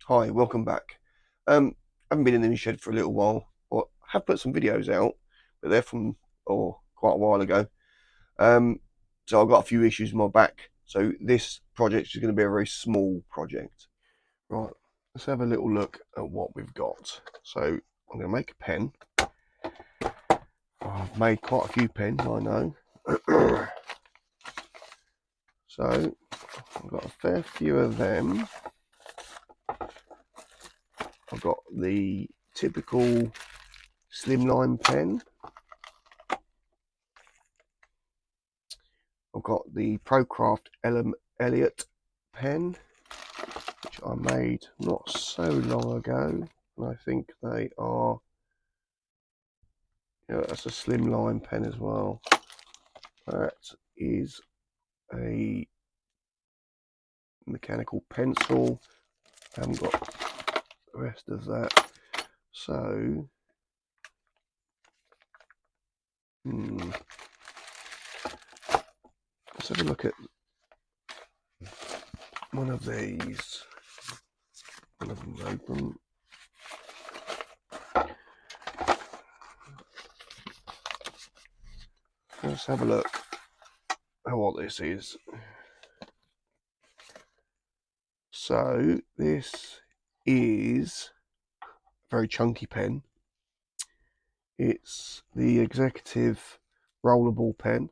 Hi, welcome back. Haven't been in the shed for a little while, or have put some videos out, but they're from quite a while ago. Um, so I've got a few issues with my back. So this project is going to be a very small project. Right, let's have a little look at what we've got. So I'm going to make a pen. I've made quite a few pens, I know. So I've got a fair few of them. I've got the typical slimline pen. I've got the ProCraft Elliot pen, which I made not so long ago, and I think they are, that's a slimline pen as well. That is a mechanical pencil. I haven't got the rest of that. So, let's have a look at one of these. One of them open. Let's have a look at what this is. So this is a very chunky pen. It's the Executive Rollerball pen.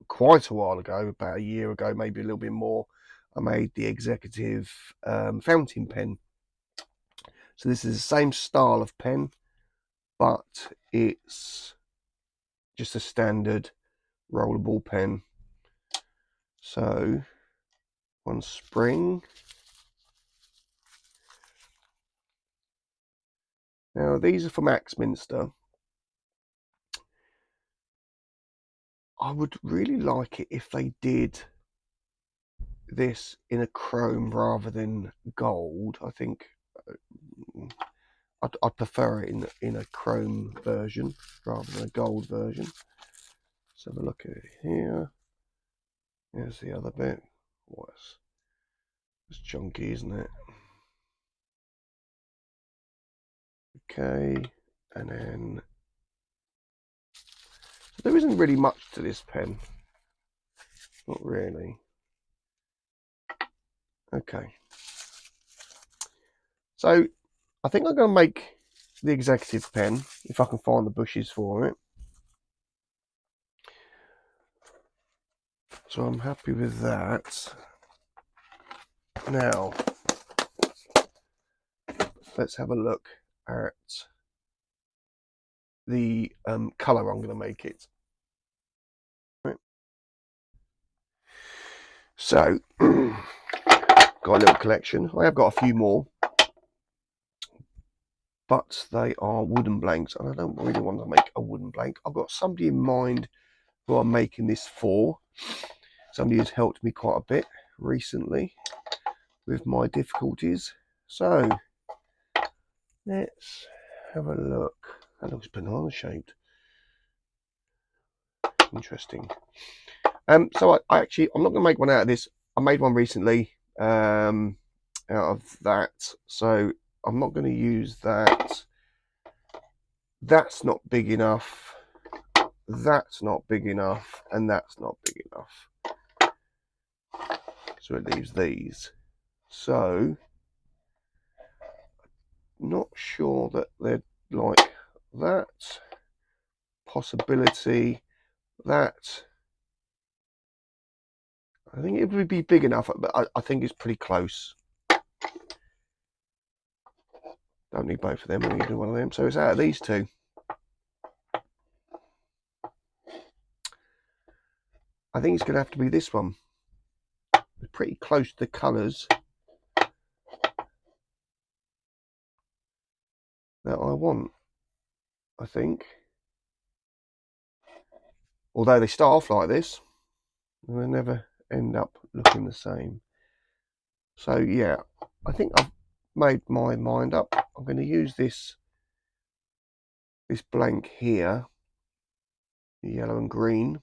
Quite a while ago, about a year ago, maybe a little bit more, I made the Executive fountain pen. So this is the same style of pen, but it's just a standard rollerball pen. So one spring. Now these are from Axminster. I would really like it if they did this in a chrome rather than gold. I think I'd prefer it in a chrome version rather than a gold version. Let's have a look at it here. Here's the other bit. It's chunky, isn't it? Okay, and then there isn't really much to this pen. Not really. Okay. So I think I'm going to make the Executive pen if I can find the bushes for it. So I'm happy with that. Now, let's have a look at the colour I'm going to make it. So, got a little collection. I have got a few more, but they are wooden blanks, and I don't really want to make a wooden blank. I've got somebody in mind who I'm making this for. Somebody who's helped me quite a bit recently with my difficulties. So, let's have a look. That looks banana shaped. Interesting. So I'm not going to make one out of this. I made one recently out of that, so I'm not going to use that. That's not big enough. That's not big enough, and that's not big enough. So it leaves these. So not sure that they're like that. Possibility that. I think it would be big enough, but I think it's pretty close. Don't need both of them, I need to do one of them. So it's out of these two. I think it's going to have to be this one. It's pretty close to the colours that I want, I think. Although they start off like this, and they never end up looking the same. So yeah, I think I've made my mind up. I'm going to use this blank here, the yellow and green.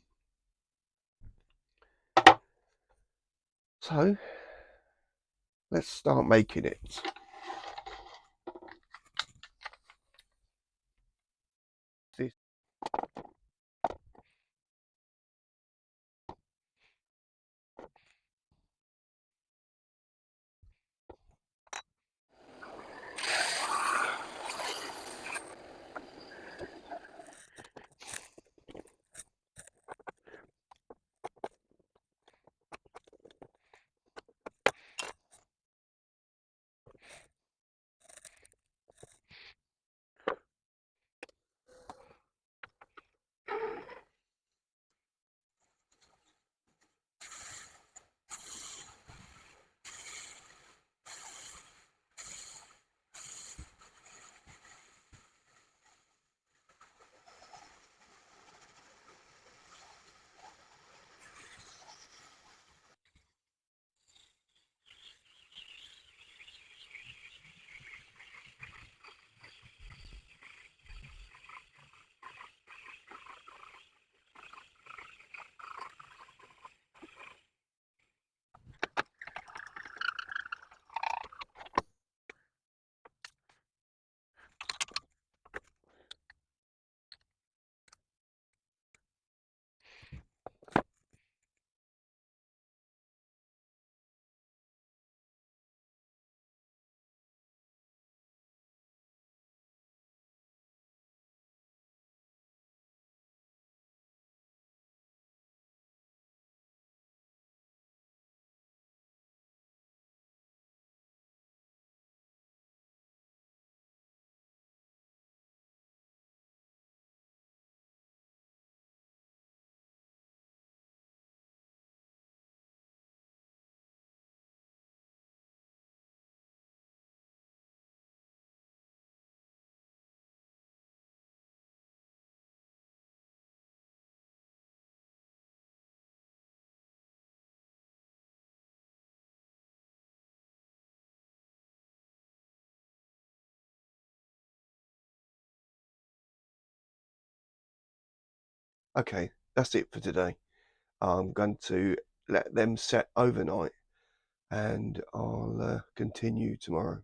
So let's start making it. This okay, that's it for today. I'm going to let them set overnight, and I'll continue tomorrow.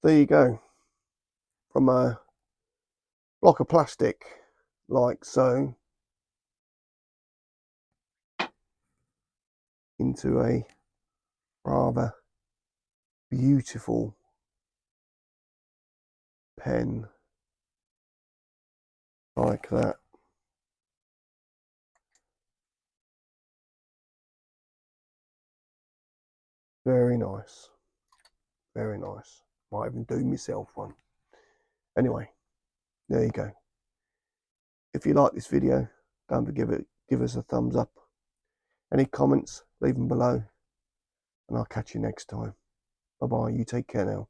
There you go. From a block of plastic like so into a rather beautiful pen like that. Very nice. Very nice. Might even do myself one. Anyway, there you go. If you like this video, don't forget to give us a thumbs up. Any comments, leave them below. And I'll catch you next time. Bye bye. You take care now.